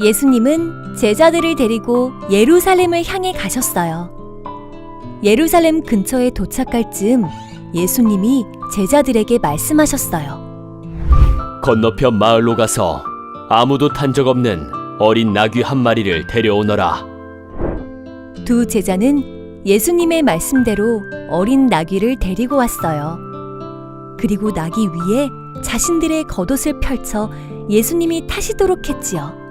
예수님은 제자들을 데리고 예루살렘을 향해 가셨어요. 예루살렘 근처에 도착할 즈음 예수님이 제자들에게 말씀하셨어요. 건너편 마을로 가서 아무도 탄 적 없는 어린 나귀 한 마리를 데려오너라. 두 제자는 예수님의 말씀대로 어린 나귀를 데리고 왔어요. 그리고 나귀 위에 자신들의 겉옷을 펼쳐 예수님이 타시도록 했지요.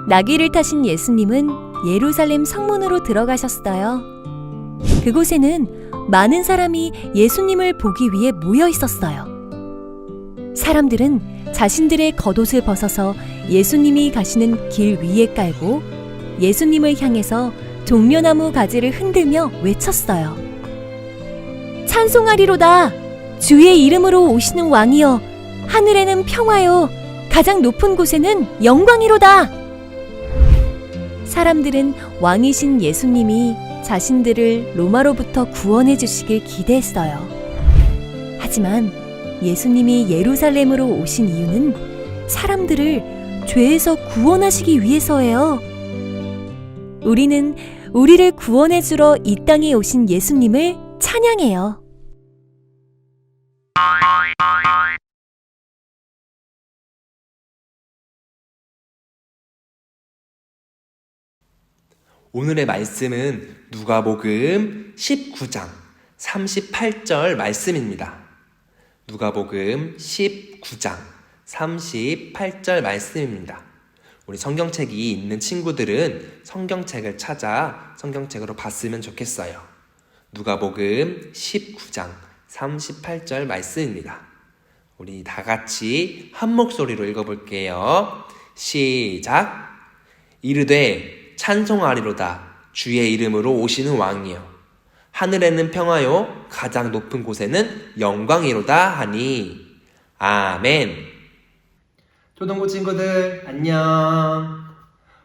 나귀를 타신 예수님은 예루살렘 성문으로 들어가셨어요. 그곳에는 많은 사람이 예수님을 보기 위해 모여 있었어요. 사람들은 자신들의 겉옷을 벗어서 예수님이 가시는 길 위에 깔고 예수님을 향해서 종려나무 가지를 흔들며 외쳤어요. 찬송하리로다! 주의 이름으로 오시는 왕이여! 하늘에는 평화요! 가장 높은 곳에는 영광이로다! 사람들은 왕이신 예수님이 자신들을 로마로부터 구원해 주시길 기대했어요. 하지만 예수님이 예루살렘으로 오신 이유는 사람들을 죄에서 구원하시기 위해서예요. 우리는 우리를 구원해 주러 이 땅에 오신 예수님을 찬양해요. 오늘의 말씀은 누가복음 19장 38절 말씀입니다. 누가복음 19장 38절 말씀입니다. 우리 성경책이 있는 친구들은 성경책을 찾아 성경책으로 봤으면 좋겠어요. 누가복음 19장 38절 말씀입니다. 우리 다 같이 한 목소리로 읽어볼게요. 시작! 이르되 찬송하리로다 주의 이름으로 오시는 왕이여 하늘에는 평화요 가장 높은 곳에는 영광이로다 하니 아멘. 초등부 친구들 안녕.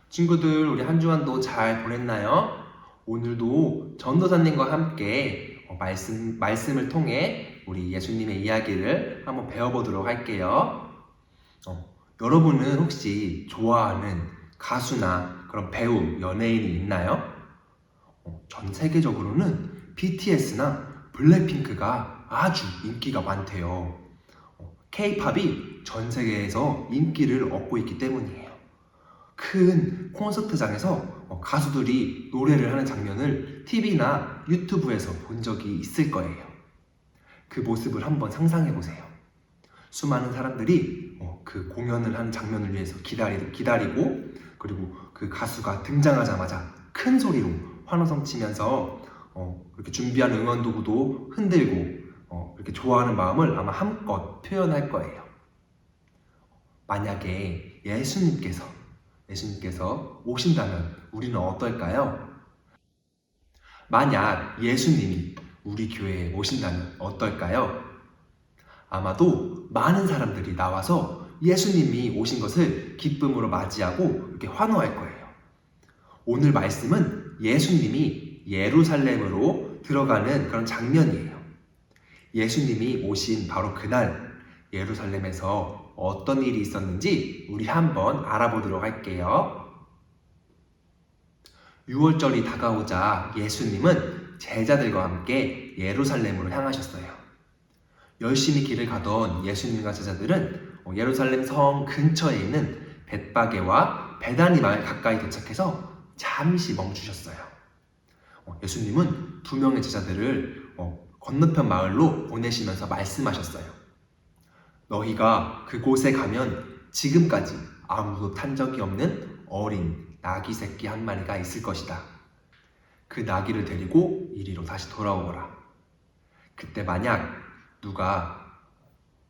친구들 우리 한 주간도 잘 보냈나요? 오늘도 전도사님과 함께 말씀을 통해 우리 예수님의 이야기를 한번 배워보도록 할게요. 여러분은 혹시 좋아하는 가수나 그런 배우, 연예인이 있나요? 전 세계적으로는 BTS나 블랙핑크가 아주 인기가 많대요. K-팝이 전 세계에서 인기를 얻고 있기 때문이에요. 큰 콘서트장에서 가수들이 노래를 하는 장면을 TV나 유튜브에서 본 적이 있을 거예요. 그 모습을 한번 상상해 보세요. 수많은 사람들이 그 공연을 하는 장면을 위해서 기다리고 그리고 그 가수가 등장하자마자 큰 소리로 환호성 치면서 이렇게 준비한 응원도구도 흔들고 이렇게 좋아하는 마음을 아마 한껏 표현할 거예요. 만약에 예수님께서 오신다면 우리는 어떨까요? 만약 예수님이 우리 교회에 오신다면 어떨까요? 아마도 많은 사람들이 나와서 예수님이 오신 것을 기쁨으로 맞이하고 이렇게 환호할 거예요. 오늘 말씀은 예수님이 예루살렘으로 들어가는 그런 장면이에요. 예수님이 오신 바로 그날 예루살렘에서 어떤 일이 있었는지 우리 한번 알아보도록 할게요. 6월절이 다가오자 예수님은 제자들과 함께 예루살렘으로 향하셨어요. 열심히 길을 가던 예수님과 제자들은 예루살렘 성 근처에 있는 벳바게와 베다니 마을 가까이 도착해서 잠시 멈추셨어요. 예수님은 두 명의 제자들을 건너편 마을로 보내시면서 말씀하셨어요. 너희가 그곳에 가면 지금까지 아무도 탄 적이 없는 어린 나귀 새끼 한 마리가 있을 것이다. 그 나귀를 데리고 이리로 다시 돌아오거라. 그때 만약 누가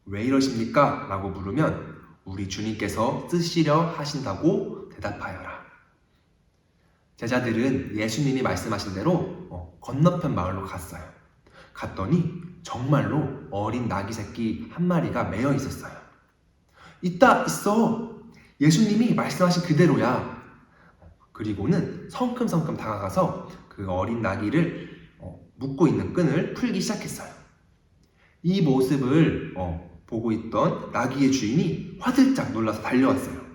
왜 이러십니까? 라고 물으면 우리 주님께서 쓰시려 하신다고 대답하여라. 제자들은 예수님이 말씀하신 대로 건너편 마을로 갔어요. 갔더니 정말로 어린 나귀 새끼 한 마리가 매여 있었어요. 있어. 예수님이 말씀하신 그대로야. 그리고는 성큼성큼 다가가서 그 어린 나귀를 묶고 있는 끈을 풀기 시작했어요. 이 모습을 보고 있던 나귀의 주인이 화들짝 놀라서 달려왔어요.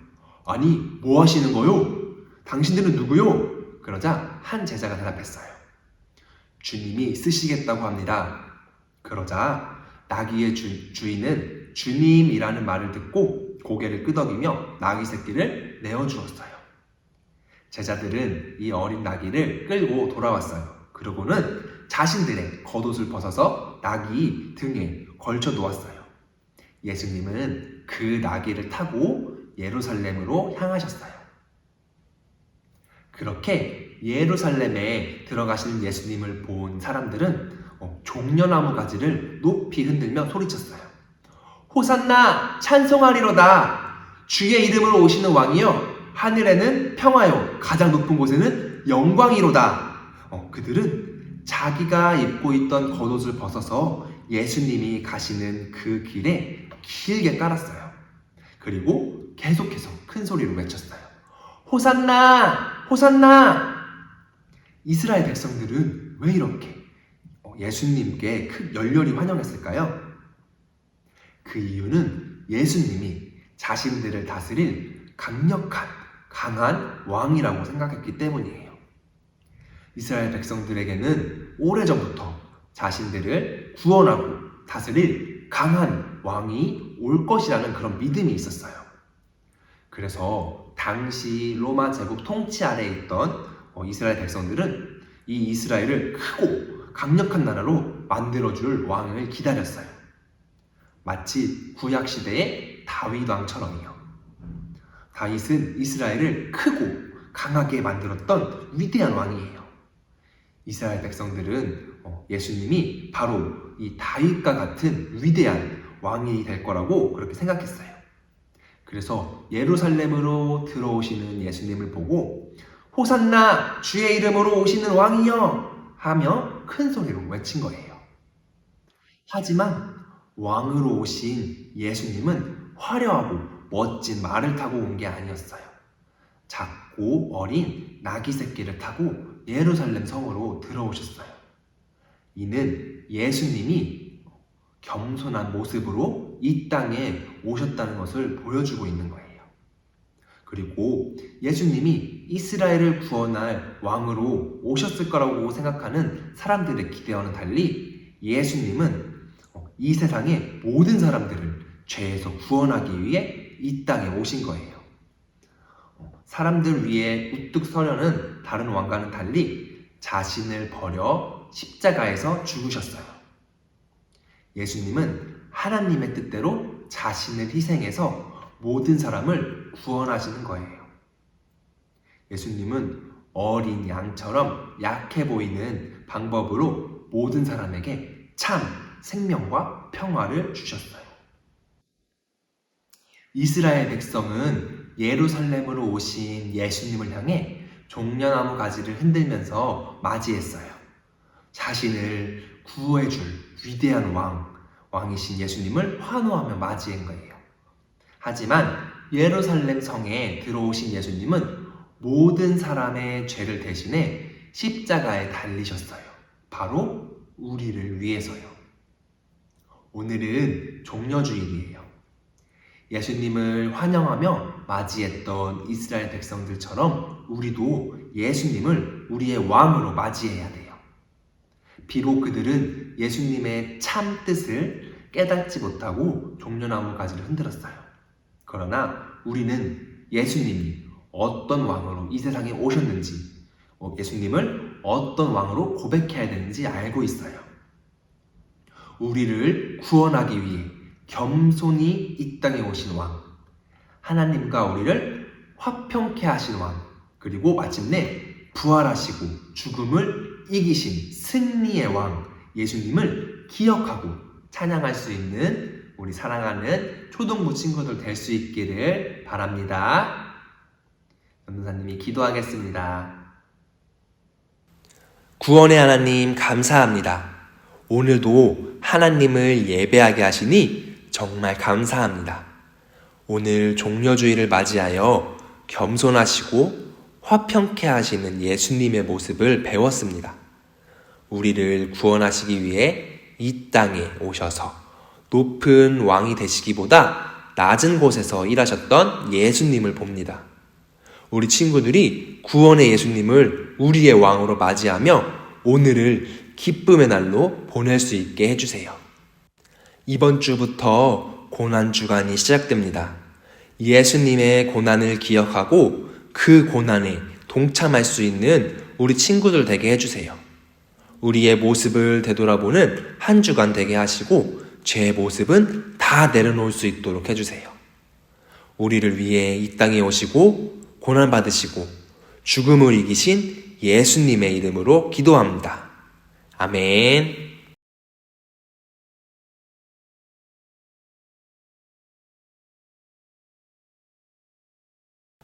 아니, 뭐 하시는 거요? 당신들은 누구요? 그러자 한 제자가 대답했어요. 주님이 쓰시겠다고 합니다. 그러자 나귀의 주인은 주님이라는 말을 듣고 고개를 끄덕이며 나귀 새끼를 내어주었어요. 제자들은 이 어린 나귀를 끌고 돌아왔어요. 그러고는 자신들의 겉옷을 벗어서 나귀 등에 걸쳐 놓았어요. 예수님은 그 나귀를 타고 예루살렘으로 향하셨어요. 그렇게 예루살렘에 들어가시는 예수님을 본 사람들은 종려나무 가지를 높이 흔들며 소리쳤어요. 호산나 찬송하리로다. 주의 이름으로 오시는 왕이여, 하늘에는 평화요, 가장 높은 곳에는 영광이로다. 그들은 자기가 입고 있던 겉옷을 벗어서 예수님이 가시는 그 길에 길게 깔았어요. 그리고 계속해서 큰 소리로 외쳤어요. 호산나! 호산나! 이스라엘 백성들은 왜 이렇게 예수님께 열렬히 환영했을까요? 그 이유는 예수님이 자신들을 다스릴 강력한, 강한 왕이라고 생각했기 때문이에요. 이스라엘 백성들에게는 오래전부터 자신들을 구원하고 다스릴 강한 왕이 올 것이라는 그런 믿음이 있었어요. 그래서 당시 로마 제국 통치 아래에 있던 이스라엘 백성들은 이 이스라엘을 크고 강력한 나라로 만들어줄 왕을 기다렸어요. 마치 구약시대의 다윗 왕처럼이요. 다윗은 이스라엘을 크고 강하게 만들었던 위대한 왕이에요. 이스라엘 백성들은 예수님이 바로 이 다윗과 같은 위대한 왕이 될 거라고 그렇게 생각했어요. 그래서 예루살렘으로 들어오시는 예수님을 보고 호산나 주의 이름으로 오시는 왕이여 하며 큰 소리로 외친 거예요. 하지만 왕으로 오신 예수님은 화려하고 멋진 말을 타고 온 게 아니었어요. 작고 어린 나귀 새끼를 타고 예루살렘 성으로 들어오셨어요. 이는 예수님이 겸손한 모습으로 이 땅에 오셨다는 것을 보여주고 있는 거예요. 그리고 예수님이 이스라엘을 구원할 왕으로 오셨을 거라고 생각하는 사람들의 기대와는 달리 예수님은 이 세상의 모든 사람들을 죄에서 구원하기 위해 이 땅에 오신 거예요. 사람들 위에 우뚝 서려는 다른 왕과는 달리 자신을 버려 십자가에서 죽으셨어요. 예수님은 하나님의 뜻대로 자신을 희생해서 모든 사람을 구원하시는 거예요. 예수님은 어린 양처럼 약해 보이는 방법으로 모든 사람에게 참 생명과 평화를 주셨어요. 이스라엘 백성은 예루살렘으로 오신 예수님을 향해 종려나무 가지를 흔들면서 맞이했어요. 자신을 구해줄 위대한 왕이신 예수님을 환호하며 맞이한 거예요. 하지만 예루살렘 성에 들어오신 예수님은 모든 사람의 죄를 대신해 십자가에 달리셨어요. 바로 우리를 위해서요. 오늘은 종려주일이에요. 예수님을 환영하며 맞이했던 이스라엘 백성들처럼 우리도 예수님을 우리의 왕으로 맞이해야 돼요. 비록 그들은 예수님의 참 뜻을 깨닫지 못하고 종려나무 가지를 흔들었어요. 그러나 우리는 예수님이 어떤 왕으로 이 세상에 오셨는지, 예수님을 어떤 왕으로 고백해야 되는지 알고 있어요. 우리를 구원하기 위해 겸손히 이 땅에 오신 왕, 하나님과 우리를 화평케 하신 왕, 그리고 마침내 부활하시고 죽음을 이기신 승리의 왕 예수님을 기억하고 찬양할 수 있는 우리 사랑하는 초등부 친구들 될 수 있기를 바랍니다. 전도사님이 기도하겠습니다. 구원의 하나님 감사합니다. 오늘도 하나님을 예배하게 하시니 정말 감사합니다. 오늘 종려주일을 맞이하여 겸손하시고 화평케 하시는 예수님의 모습을 배웠습니다. 우리를 구원하시기 위해 이 땅에 오셔서 높은 왕이 되시기보다 낮은 곳에서 일하셨던 예수님을 봅니다. 우리 친구들이 구원의 예수님을 우리의 왕으로 맞이하며 오늘을 기쁨의 날로 보낼 수 있게 해주세요. 이번 주부터 고난주간이 시작됩니다. 예수님의 고난을 기억하고 그 고난에 동참할 수 있는 우리 친구들 되게 해주세요. 우리의 모습을 되돌아보는 한 주간 되게 하시고 죄의 모습은 다 내려놓을 수 있도록 해주세요. 우리를 위해 이 땅에 오시고 고난받으시고 죽음을 이기신 예수님의 이름으로 기도합니다. 아멘.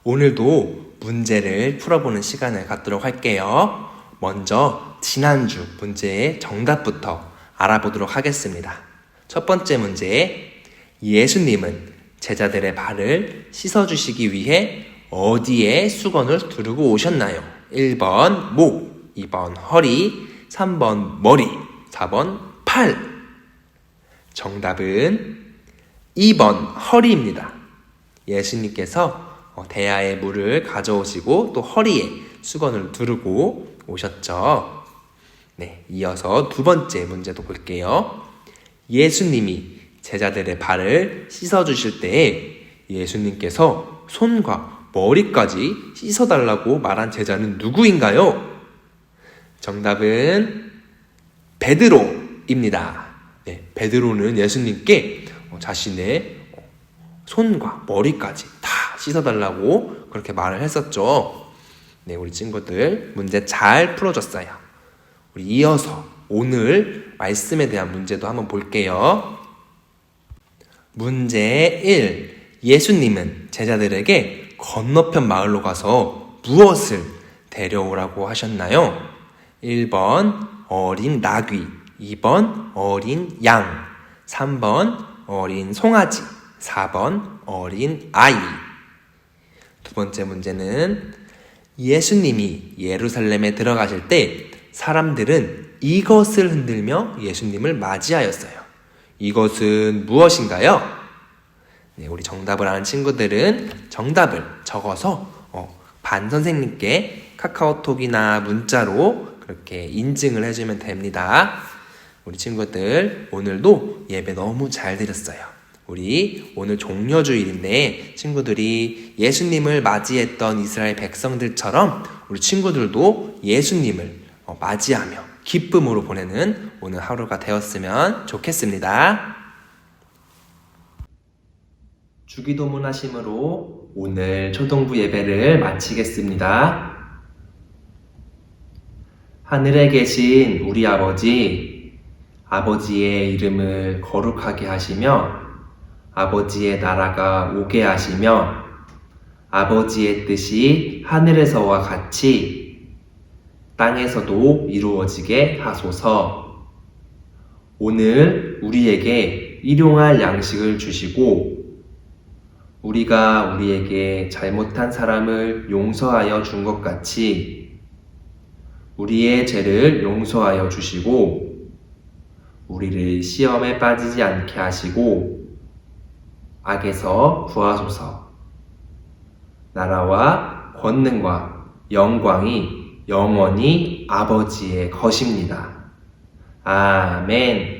오늘도 문제를 풀어보는 시간을 갖도록 할게요. 먼저 지난주 문제의 정답부터 알아보도록 하겠습니다. 첫 번째 문제, 예수님은 제자들의 발을 씻어주시기 위해 어디에 수건을 두르고 오셨나요? 1번 목, 2번 허리, 3번 머리, 4번 팔. 정답은 2번 허리입니다. 예수님께서 대야에 물을 가져오시고 또 허리에 수건을 두르고 오셨죠. 네, 이어서 두 번째 문제도 볼게요. 예수님이 제자들의 발을 씻어주실 때에 예수님께서 손과 머리까지 씻어달라고 말한 제자는 누구인가요? 정답은 베드로입니다. 네, 베드로는 예수님께 자신의 손과 머리까지 다 씻어달라고 그렇게 말을 했었죠. 네, 우리 친구들 문제 잘 풀어줬어요. 우리 이어서 오늘 말씀에 대한 문제도 한번 볼게요. 문제 1. 예수님은 제자들에게 건너편 마을로 가서 무엇을 데려오라고 하셨나요? 1번 어린 나귀, 2번 어린 양, 3번 어린 송아지, 4번 어린 아이. 두 번째 문제는 예수님이 예루살렘에 들어가실 때 사람들은 이것을 흔들며 예수님을 맞이하였어요. 이것은 무엇인가요? 네, 우리 정답을 아는 친구들은 정답을 적어서 반 선생님께 카카오톡이나 문자로 그렇게 인증을 해주면 됩니다. 우리 친구들 오늘도 예배 너무 잘 드렸어요. 우리 오늘 종려주일인데 친구들이 예수님을 맞이했던 이스라엘 백성들처럼 우리 친구들도 예수님을 맞이하며 기쁨으로 보내는 오늘 하루가 되었으면 좋겠습니다. 주기도문 하심으로 오늘 초동부 예배를 마치겠습니다. 하늘에 계신 우리 아버지, 아버지의 이름을 거룩하게 하시며 아버지의 나라가 오게 하시며 아버지의 뜻이 하늘에서와 같이 땅에서도 이루어지게 하소서. 오늘 우리에게 일용할 양식을 주시고 우리가 우리에게 잘못한 사람을 용서하여 준 것 같이 우리의 죄를 용서하여 주시고 우리를 시험에 빠지지 않게 하시고 악에서 구하소서. 나라와 권능과 영광이 영원히 아버지의 것입니다. 아멘.